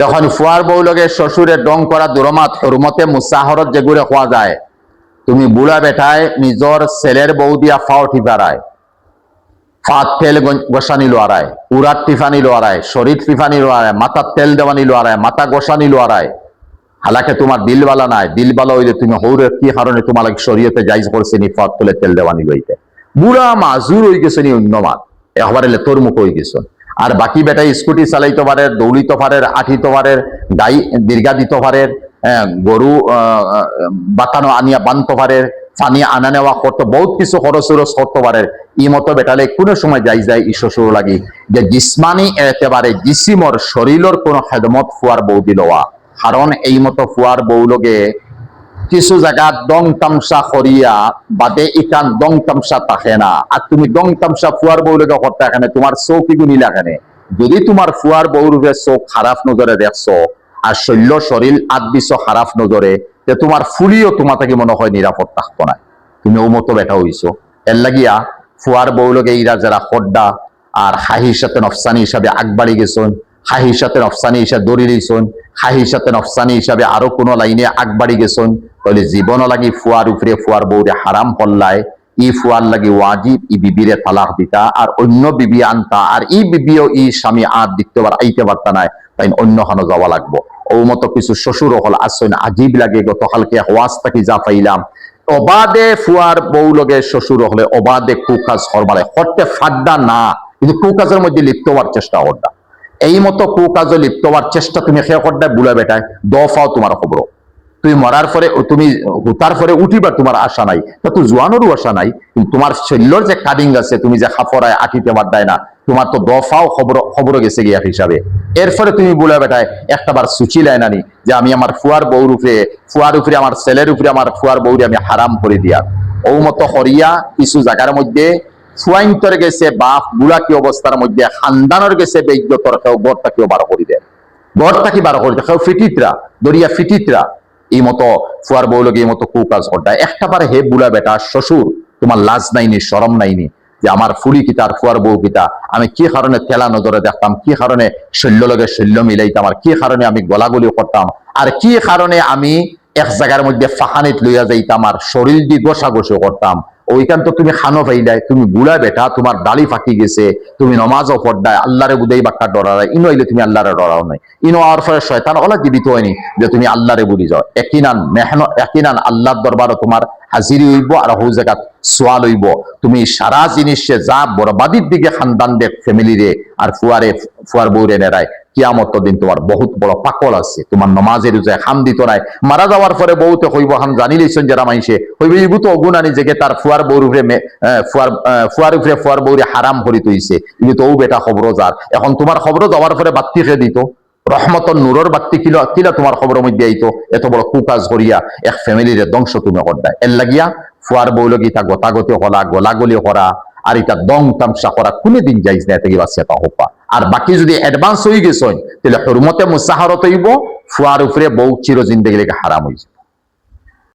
যখন ফুয়ার বউ লগে শ্বশুরে ডং করা দুরমাত হরমতে মুসাহরত যেগুলো খোয়া যায়, তুমি বুড়া বেটায় নিজর ছেলের বউ দিয়া ফাও ঠিপারায়, ফাত তেল গোসানি লোয়ারায়, উড়াত টিফানি লোয়ারায়, শরীর টিফানি লোয়ারায়, মাথার তেল দেওয়ানি লোয়ারায়, মাথা গোসানি লোয়ারায়। হালাকে তোমার দিলবালা নাই, দিলবালা হইলে তুমি হৌরে কি কারণে তোমার শরীয়তে জাইজ করছে নি ফাত তেলে তেল দেওয়ানি লইতে। বুড়া মাজুর হয়ে গেছে নি অন্যমান, একবারে তোর মুখ হয়ে গেছ। আর বাকি বেটা স্কুটি চালাইতে পারে, দৌড়িতে পারে, আঠিতে পারে, গাই দীর্ঘা দিতে পারে, গরু বাতানো আনিয়া বানতে পারে, পানি আনা নেওয়া করতে বহুত কিছু খরচ করতে পারে। ই মতো বেটালে কোনো সময় যাই যায় ই শ্বশুর লাগি যে জিসমানি একেবারে জিসিমর শরীরের কোন খেদমত ফুয়ার বউ দিলওয়া। কারণ এই মতো ফুয়ার বউ লগে কিছু জায়গা দং তামসা করিয়া বাদে ইকান দং তামসা থাকে না। আর তুমি দং তামসা ফুয়ার বউ লগে করতে এখানে তোমার চৌকি গুনিলা এখানে। যদি তোমার ফুয়ার বউর চোখ খারাপ নজরে দেখছো আর শৈল্য শরীর আদবিশ খারাপ নজরে, যে তোমার ফুলিও তোমার থেকে মনে হয় নিরাপদ থাকতো না। তুমি ও মতো বেটা হইছো। এর লাগিয়া ফুয়ার বউ লগে ইরা যারা খড্ডা আর হাহির সাথে নফসানি হিসাবে আগবাড়ি গেছেন, হাহির সাথে নফসানি হিসাবে দড়ি দিয়েছেন, হাহির সাথে নফসানি হিসাবে আরো কোনো লাইনে আগবাড়ি গেছেন, তাহলে জীবন লাগি ফুয়ার উপরে ফুয়ার বউরে হারাম পল্লায় ই ফুয়ার লাগি ওয়াজিব ই বিবিরে তালাক দিতা আর অন্য বিবি আনতা। আর ই বিবিও ই স্বামী আদ দিতে আইতে পারতা নাই, তাই অন্য খানো যাওয়া লাগবো। ও মতো কিছু শ্বশুর হল আসছেন, আজীব লাগে। গতকালকে ওয়াজ থাকি যা পাইলাম, অবাধে ফুয়ার বউ লগে শ্বশুর হলে অবাধে কুকাজ হরবারে হরতে ফাড্ডা না, কিন্তু কুকাজের মধ্যে লিপ্ত হওয়ার চেষ্টা করতা। এই মতো কুকাজে লিপ্ত হওয়ার চেষ্টা তুমি খেয়ে করতে বুলা বেটায় দফাও তোমার খবর। তুমি মরার পরে তুমি হুতার পরে উঠিবার তোমার আশা নাই, তো জোয়ানোরও আশা নাই। কিন্তু তোমার শৈল্যর যে কাটিং আছে, তুমি যে খাফরায় আঁকিতে বাদ না, তোমার তো দফাও খবর গেছে গিয়া হিসাবে। এরপরে তুমি বলে বেটায় একটা বার সুচি লাই নানি যে আমি আমার ফুয়ার বউর উপরে আমার ছেলের উপরে আমার ফুয়ার বউরে আমি হারাম করে দিয়া। ও মতো হরিয়া কিছু জায়গার মধ্যে ফুয়াইন্তর গেছে বা বুড়া কি অবস্থার মধ্যে খানদানোর গেছে বেইজ্জতর কেউ গড়টা কেউ বার করি দেয়, গড়টা কি বার করি দেয় কেউ ফিটিতরা দরিয়া ফিটিতরা। এই মতো ফুয়ার বউ লোক এই মতো কুকাজ ঘটায়। একটা বার হে বুলা বেটা শ্বশুর, তোমার লাজ নাইনি শরম নাইনি যে আমার ফুলি কিতা আর ফুয়ার বউ কিতা আমি কি কারণে তেলা নজরে দেখতাম, কি কারণে শৈল্য লগে শৈল্য মিলাইতাম, আর কি কারণে আমি গলাগলি করতাম, আর কি কারণে আমি এক জায়গার মধ্যে ফাহানিত লইয়া যাইতাম আর শরীর দিয়ে গোসাগোসি করতাম। ওইখান তো তুমি খানো পাইলাই, তুমি বুলা বেটা, তোমার দাড়ি ফাঁকি গেছে, তুমি নমাজও পড়দায়, আল্লাহরে বুঝাই বাক্কা ডরাই, ইনো হইলে তুমি আল্লাহরে ডরাও নাই। ইনো আর ফলে শয়তান ওলা জীবিত হয়নি যে তুমি আল্লাহরে বুঝি যাও। একিনান আল্লাহর দরবারও তোমার হাজিরি হইব আর হৌ জায়গা সোয়াল হইব। তুমি সারা জিনিসে যা বরবাদির দিকে খানদান দেখ ফ্যামিলি রে আর ফুয়ার বউরে নেড়ায়, কিয়ামত দিন তোমার বহুত বড় পাকল আছে। তোমার নমাজের হাম দিত নাই, মারা যাওয়ার পরে বউতে হইব হাম জানি লইছেন যারা মাইসে হইব ইবু তো অগুনানি যে তার ফুয়ার বউর উপরে ফুয়ার বউরে হারাম করি তৈছে, ইবু তো ও বেটা খবর যার। এখন তোমার খবর যাওয়ার পরে বাত্তি খেয়ে দিত, রহমতন নূরের বাত্তি কিলা তোমার খবরের মধ্যে আইতো। এত বড় কুকাজ করিয়া এক ফ্যামিলির ধ্বংস তুমি করদায়। এর লাগিয়া ফুয়ার বউ লগিতা গতাগতি হলা, গোলাগুলি করা আর এটা দং তামসা করা কোনদিন যাইজ না, থেকে বাচ্চা হোপা। আর বাকি যদি অ্যাডভান্স হয়ে গেছেন তাহলে হরমতে মুসাহারত হইব, ফুয়ার উপরে বউ চির জিন্দেগি লেগে হারাম হয়েছে।